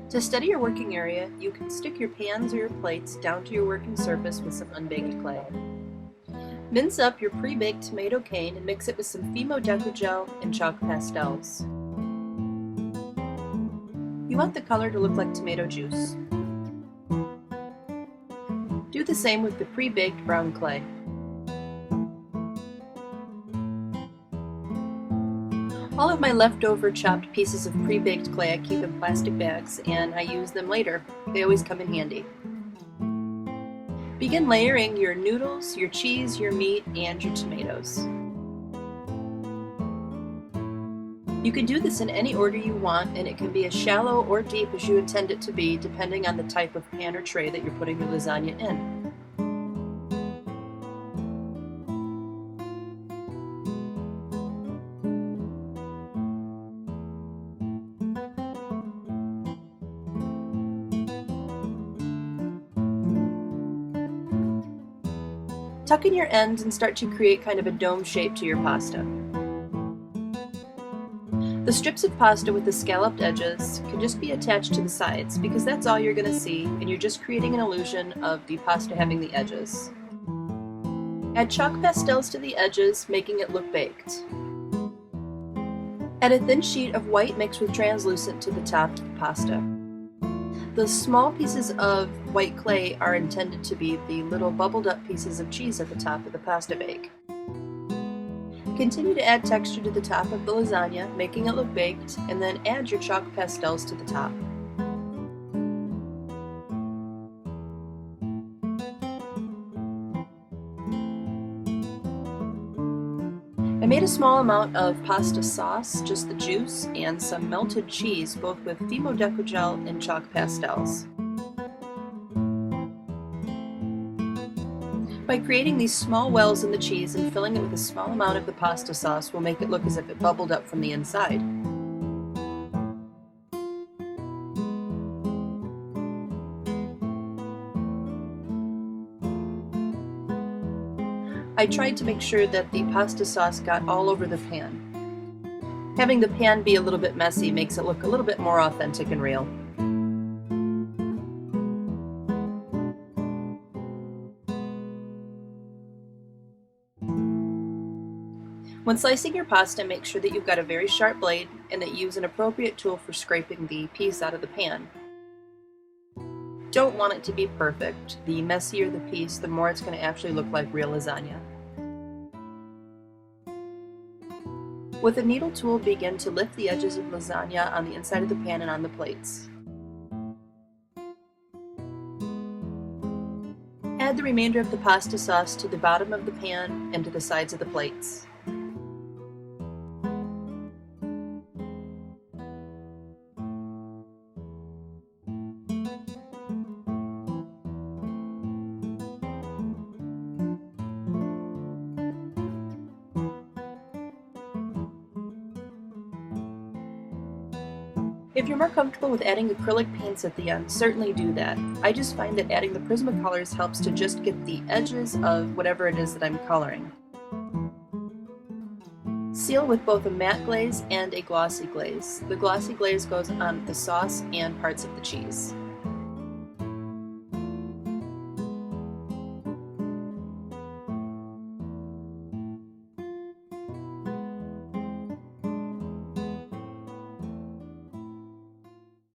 To steady your working area, you can stick your pans or your plates down to your working surface with some unbaked clay. Mince up your pre-baked tomato cane and mix it with some Fimo Deco gel and chalk pastels. You want the color to look like tomato juice. Do the same with the pre-baked brown clay. All of my leftover chopped pieces of pre-baked clay I keep in plastic bags, and I use them later. They always come in handy. Begin layering your noodles, your cheese, your meat, and your tomatoes. You can do this in any order you want, and it can be as shallow or deep as you intend it to be, depending on the type of pan or tray that you're putting your lasagna in. Tuck in your ends and start to create kind of a dome shape to your pasta. The strips of pasta with the scalloped edges can just be attached to the sides because that's all you're going to see, and you're just creating an illusion of the pasta having the edges. Add chalk pastels to the edges, making it look baked. Add a thin sheet of white mixed with translucent to the top of the pasta. The small pieces of white clay are intended to be the little bubbled up pieces of cheese at the top of the pasta bake. Continue to add texture to the top of the lasagna, making it look baked, and then add your chalk pastels to the top. I made a small amount of pasta sauce, just the juice, and some melted cheese, both with Fimo Deco gel and chalk pastels. By creating these small wells in the cheese and filling it with a small amount of the pasta sauce will make it look as if it bubbled up from the inside. I tried to make sure that the pasta sauce got all over the pan. Having the pan be a little bit messy makes it look a little bit more authentic and real. When slicing your pasta, make sure that you've got a very sharp blade and that you use an appropriate tool for scraping the piece out of the pan. Don't want it to be perfect. The messier the piece, the more it's going to actually look like real lasagna. With a needle tool, begin to lift the edges of lasagna on the inside of the pan and on the plates. Add the remainder of the pasta sauce to the bottom of the pan and to the sides of the plates. If you're more comfortable with adding acrylic paints at the end, certainly do that. I just find that adding the Prismacolors helps to just get the edges of whatever it is that I'm coloring. Seal with both a matte glaze and a glossy glaze. The glossy glaze goes on the sauce and parts of the cheese.